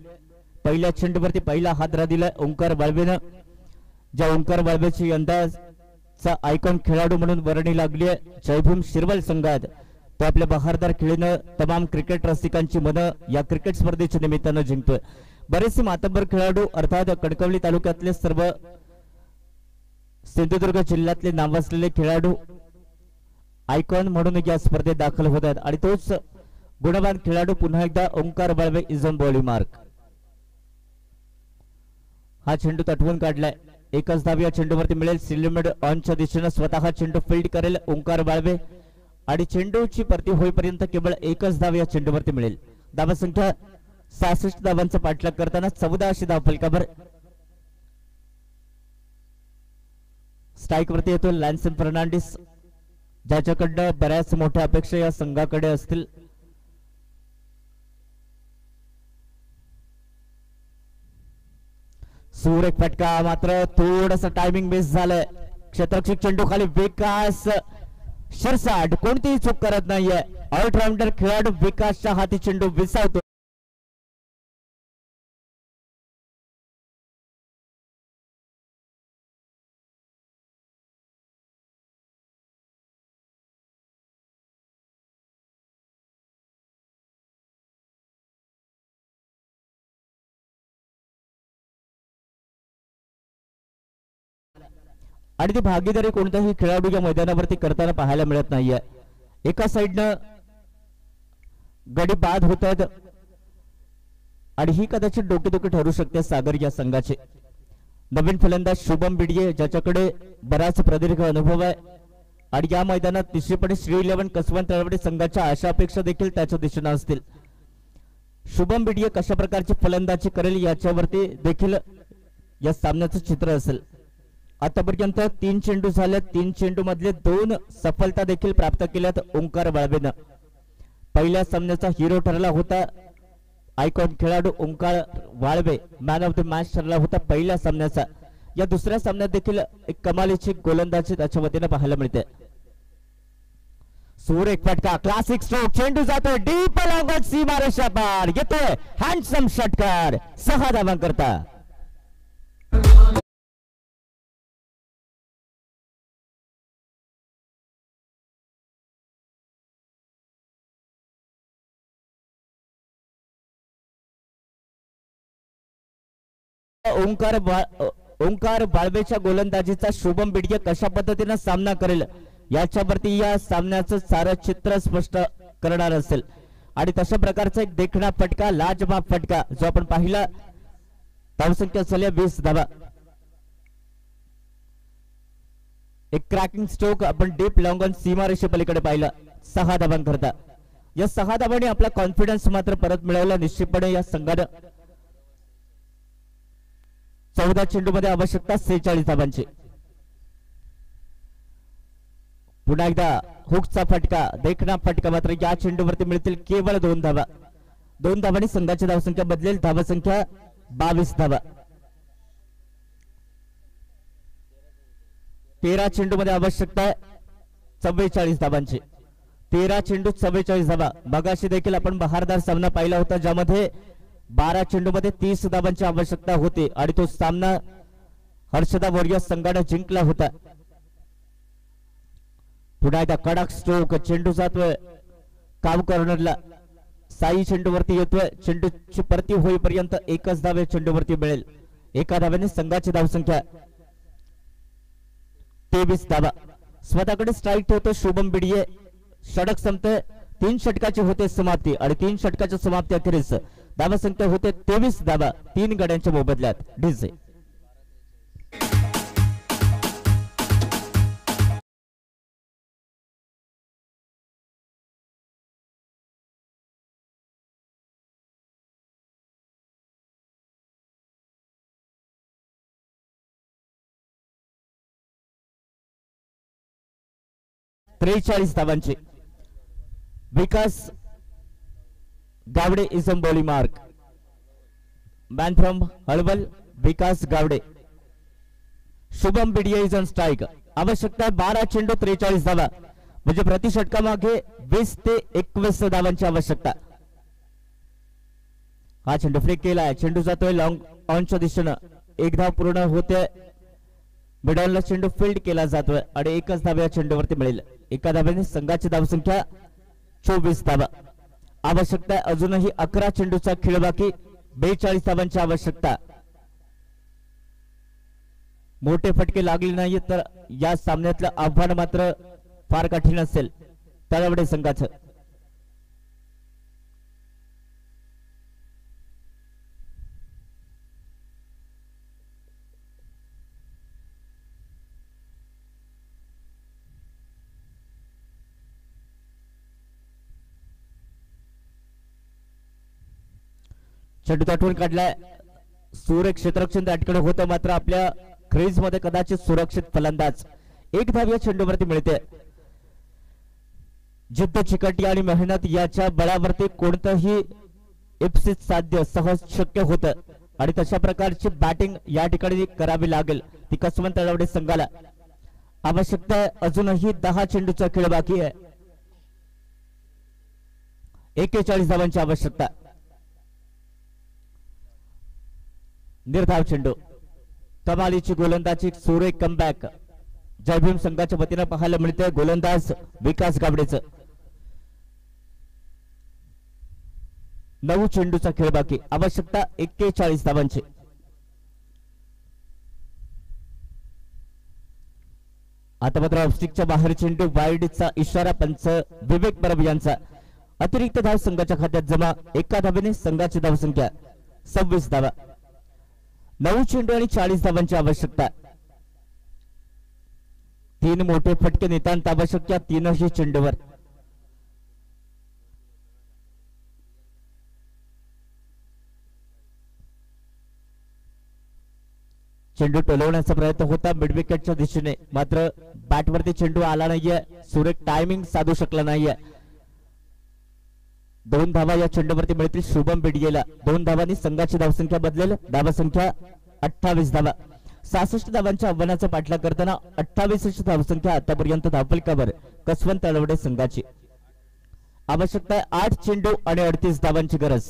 पहिल्या चेंडूवरती पहिला हादरा दिलाय ओंकार वाळवेनं. ज्या ओंकार वाळवेची यंदाचा आयकॉन खेळाडू म्हणून वर्णी लागली आहे जयभीम शिरवल संघात. तो आपल्या बहारदार खेळीनं तमाम क्रिकेट रसिकांची मनं या क्रिकेट स्पर्धेच्या निमित्तानं जिंकतोय. बरेचसे मातब्बर खेळाडू अर्थात कणकवली तालुक्यातले सर्व सिंधुदुर्ग जिल्ह्यातले नावाजलेले खेळाडू आयकॉन म्हणून या स्पर्धेत दाखल होत आहेत आणि तोच गुणवान खेळाडू पुन्हा एकदा Omkar Walve is on bowling mark. हा चेंडू तटवून काढलाय. एकच धाव या चेंडूवरती मिळेल. सिलिमिड ऑनच्या दिशेने स्वतः चेंडू फील्ड करेल ओंकार वाळवे आणि चेंडूची परती होईपर्यंत केवळ एकच धाव या चेंडूवरती मिळेल. धावसंख्या 66 धावांचा पाठलाग करताना 1400 धाव फलकावर. स्ट्राईक वरती येतो लॅन्सन फर्नांडिस, ज्याच्याकडनं बऱ्याच मोठ्या अपेक्षा या संघाकडे असतील. सूर एक फटका, मात्र थोडस टायमिंग मिस झालंय. क्षेत्ररक्षक चेंडू खाली. विकास शिरसाट कोणतीही चूक करत नाहीये. ऑलराऊंडर खेळाडू विकासच्या हाती चेंडू विसावतो. आणि ती भागीदारी कोणत्याही खेळाडू या मैदानावरती करताना पाहायला मिळत नाहीये. एका साइडनं गडी बाद होत आहेत आणि ही कदाचित डोकेदुखी ठरू शकते सागर या संघाचे. नवीन फलंदाज शुभम बिडिये, ज्याच्याकडे बराच प्रदीर्घ अनुभव आहे आणि या मैदानात निश्चितपणे श्री 11 कसवंत तळवडे संघाच्या आशा अपेक्षा देखील त्याच्या दिशेने असतील. शुभम बिडिये कशा प्रकारची फलंदाजी करेल याच्यावरती देखील या सामन्याचं चित्र असेल. आतापर्यंत 3 चेंडू झाले. 3 चेंडू मधले 2 सफलता देखील प्राप्त केल्यात ओंकार वाळवेनं. पहिल्या सामन्याचा हिरो ठरला होता आयकॉन खेळाडू Omkar Walve. Man of the match ठरला होता पहिल्या सामन्याचा. या दुसऱ्या सामन्यात देखील एक कमालीची गोलंदाजी त्याच्या वतीने पाहायला मिळते. सूर एक फटका, क्लासिक स्ट्रोक. चेंडू जातोय डीप लॉंगॉन सीमारेषा पार. येतोय हँडसम षटकार 6 धावांकरता. ओंकार वाळवेच्या गोलंदाजीचा शुभम बिडिये कशा पद्धतीने सामना करेल याच्यावरती या सामन्याचं सारं चित्र स्पष्ट करणार असेल. आणि तशा प्रकारचा एक देखणा फटका, लाजवाब फटका जो आपण पाहिला. धावसंख्या झाली 20 धावा. एक क्रॅकिंग स्ट्रोक आपण डीप लॉंग ऑन सीमारेषे पलीकडे पाहिला 6 धावांकरता. या 6 धावांनी आपला कॉन्फिडन्स मात्र परत मिळवला निश्चितपणे या संघानं. 14 चेंडू मध्ये आवश्यकता 46 धावांची. पुन्हा एकदा हुकचा फटका, देखणा फटका. मात्र या चेंडूवरती मिळतील केवळ 2 धावा. 2 धावांनी संघाची धावसंख्या बदलेल. धावसंख्या 22 धावा. 13 चेंडू मध्ये आवश्यकता 44 धावांची. 13 चेंडू 44 धावा. मगाशी देखील आपण बहारदार सामना पाहिला होता ज्यामध्ये 12 चेंडू मध्ये 30 धावांची आवश्यकता होती आणि तो सामना हर्षदा वॉरियर्स संघाने जिंकला होता. पुन्हा एकदा कडक स्ट्रोक. चेंडू जातोय काव कॉर्नरला. साई चेंडूवरती येतोय, चेंडूची परती होईपर्यंत एकच धाव या चेंडूवरती मिळेल. एका धाव्याने संघाची धावसंख्या 23 धावा. स्वतःकडे स्ट्राईक ठेवतो शुभम बिडिये. षटक संपते, 3 षटकाची होते समाप्ती आणि 3 षटकाच्या समाप्ती अखेरीस धावसंख्या होते 23 धावा 3 गड्यांच्या मोबदल्यात. डीजे 43 धावांची. Vikas Gawde is bowling mark. Man from Halwal Vikas Gawde. Shubham Bidiye is on strike. आवश्यकता 12 चेंडू 43 धावा, म्हणजे प्रति षटकामागे 20 ते 21 धावांची आवश्यकता. हा चेंडू फ्लिक केलाय, चेंडू जातोय लॉंग ऑनच्या दिशेनं. एक धाव पूर्ण होते, मिडॉनला चेंडू फील्ड केला जातोय आणि एकच धाव या चेंडूवरती मिळेल. एका धाव्याने संघाची धावसंख्या 24 धावा. आवश्यकता अजूनही 11 चेंडूचा खेळ बाकी, 42 धावांची आवश्यकता. मोठे फटके लागले नाहीत तर या सामन्यातलं आव्हान मात्र फार कठीण असेल तळवडे संघाचं. चेंडू ताटून काढलाय, सूर्य क्षेत्ररक्षण त्या ठिकाणी होतं, मात्र आपल्या क्रीज मध्ये कदाचित सुरक्षित फलंदाज. एक धाव या चेंडूवरती मिळते. जिद्द, चिकटी आणि मेहनत याच्या बळावरती कोणतंही इप्सित साध्य सहज शक्य होतं आणि तशा प्रकारची बॅटिंग या ठिकाणी करावी लागेल ती कसवंत तळवडे संघाला. आवश्यकता अजूनही 10 चेंडूचा खेळ बाकी आहे. 41 धावांची आवश्यकता. निर्धाव चेंडू, कमालीची गोलंदाजी, सुरेख कमबॅक जयभीम संघाच्या वतीनं पाहायला मिळते. गोलंदाज विकास गावडेचं. 9 चेंडूचा खेळ बाकी, आवश्यकता 41 धावांची. आता मात्र ऑफस्टिकच्या बाहेर चेंडू, वाईडचा इशारा पंच विवेक परब यांचा. अतिरिक्त धाव संघाच्या खात्यात जमा. एका धावेने संघाची धावसंख्या 26 धावा. 9 चेंडू आणि 40 धावांची आवश्यकता. 3 मोठे फटके नितांत आवश्यक या 3ही चेंडूवर. चेंडू टोलवण्याचा प्रयत्न होता मिडविकेटच्या दिशेने, मात्र बॅटवरती चेंडू आला नाहीये. सुरेख टायमिंग साधू शकला नाहीये. 2 धावा या चेंडूवरती मिळतील शुभम बिडियेला. 2 धावांनी संघाची धावसंख्या बदलेल. धावसंख्या 28 धावा. 66 धावांच्या आव्हानाचा पाठलाग करताना 28 धावसंख्या आतापर्यंत धावफलकावर कसवंत तळवडे संघाची. आवश्यकता 8 चेंडू आणि 38 धावांची गरज.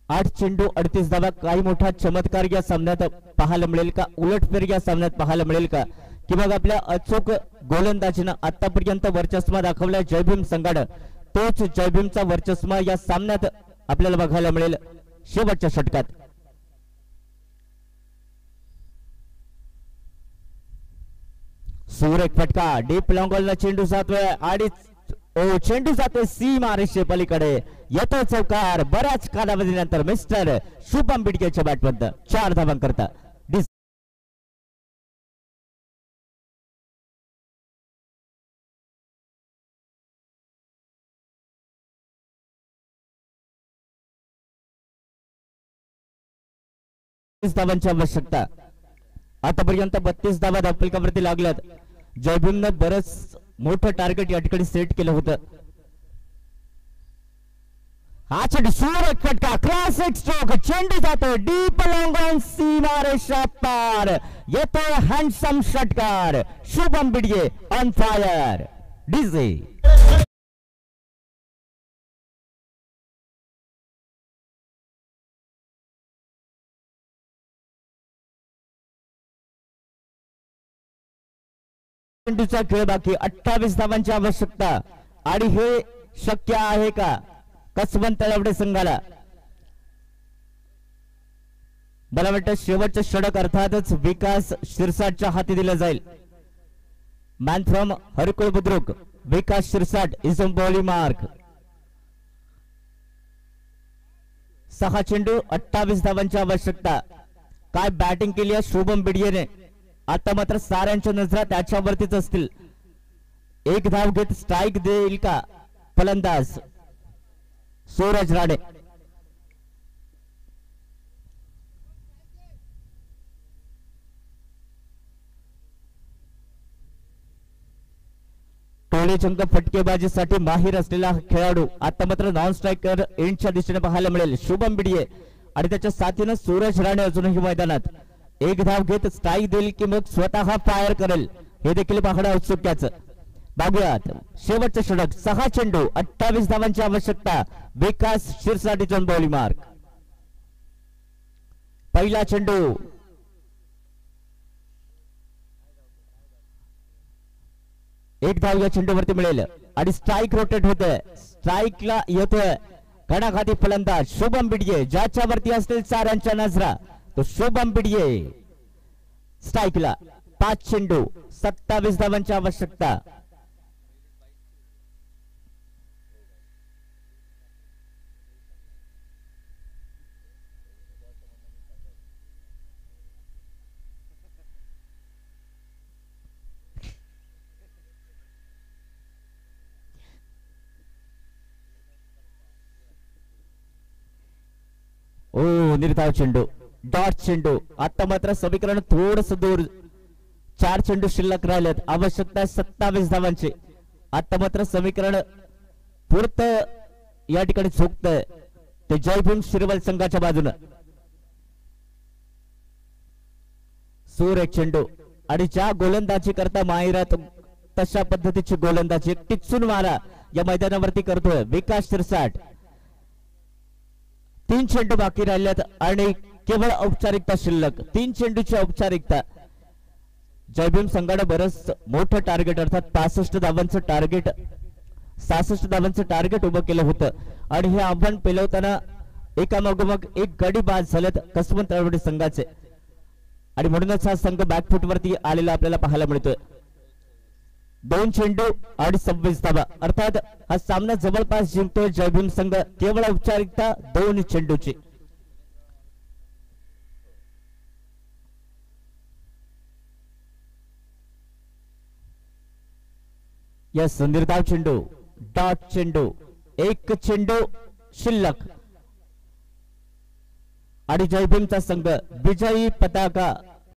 8 चेंडू 38 धावा. काही मोठा चमत्कार या सामन्यात पाहायला मिळेल का? उलटफेर या सामन्यात पाहायला मिळेल का? की मग आपल्या अचूक गोलंदाजीनं आतापर्यंत वर्चस्व दाखवलाय जयभीम संघानं, तोच जयभीमचा वर्चस्व या सामन्यात आपल्याला बघायला मिळेल शेवटच्या षटकात. सुरेख फटका, डीप लॉंगॉलला चेंडू जातोय आणि चेंडू जातोय सीमा रेषे पलीकडे. येतो चौकार. बऱ्याच कालावधीनंतर मिस्टर शुभम बिडगेच्या बॅटमध्ये 4 धावांकरता धावांची आवश्यकता. आतापर्यंत 32 धावा धावफलकावरती लागल्यात. जयभीमनं बरंच मोठं टार्गेट या ठिकाणी सेट केलं होतं. हा चेंडू, सुरेख फटका, क्लासिक स्ट्रोक. चेंडू जातो डीप लॉंग ऑन सीमा रेषा पार. येतो हँडसम षटकार. Shubham Bidiye on fire. DJ चेंडूचा खेळ बाकी 28 धावांची आवश्यकता आणि हे शक्य आहे का कसबन तळवडे संघाला? मला वाटतं शेवटचं षटक अर्थातच विकास शिरसाटच्या हाती दिलं जाईल. Man from Harkul Budruk Vikas Shirsat is on bowling mark. 6 चेंडू 28 धावांची आवश्यकता. काय बॅटिंग केली आहे शुभम बिडियेने. आता मात्र साऱ्यांच्या नजरा त्याच्यावरतीच असतील. एक धाव घेत स्ट्राईक देईल का फलंदाज सूरज राणे? टोळी चंक फटकेबाजीसाठी माहीर असलेला खेळाडू आता मात्र नॉन स्ट्रायकर एंडच्या दिशेने पाहायला मिळेल. शुभम बिडिये आणि त्याच्या साथीनं सूरज राणे अजूनही मैदानात. एक धाव घेत स्ट्राईक देईल की मग स्वतः फायर करेल हे देखील पाहणं औत्सुक्याचं. बघूयात शेवटचं षटक. 6 चेंडू 28 धावांची आवश्यकता. विकास शिरसाट जॉन बॉलिंग मार्क. पहिला चेंडू एक धाव या चेंडूवरती मिळेल आणि स्ट्राईक रोटेट होतोय. स्ट्राईकला येतोय घणाघाती फलंदाज शुभम बिडिये ज्याच्यावरती असतील साऱ्यांच्या नजरा तो शुभम बिडिये. स्ट्राईकला 5 चेंडू 27 धावांची आवश्यकता. ओ निर्धाव चेंडू डॉट चेंडू. आता मात्र समीकरण थोडस दूर. 4 चेंडू शिल्लक राहिलेत. आवश्यकता 27 धावांची. आता मात्र समीकरण पुरत या ठिकाणी झुकतंय ते जयभीम शिरवल संघाच्या बाजूनं. सुरेख चेंडू आणि ज्या गोलंदाजी करता माहिरात तशा पद्धतीची गोलंदाजी एक टिचून मारा या मैदानावरती करतोय विकास शिरसाट. 3 चेंडू बाकी राहिल्यात आणि केवळ औपचारिकता शिल्लक. 3 चेंडूची औपचारिकता. जयभीम संघाने बरंच मोठं टार्गेट अर्थात 65 धावांचं टार्गेट 66 धावांचं टार्गेट उभं केलं होतं आणि हे आव्हान पेलवताना एकामागोमाग एक गडी बाद झालेत कसबन तळवडे संघाचे आणि म्हणूनच हा संघ बॅकफुट वरती आलेला आपल्याला पाहायला मिळतोय. 2 चेंडू आणि 26 धावा अर्थात हा सामना जवळपास जिंकतोय जयभीम संघ केवळ औपचारिकता 2 चेंडूची. यस निर्धाव चेंडू डॉट चेंडू. 1 चेंडू शिल्लक आणि जयभीमचा संघ विजयी पताका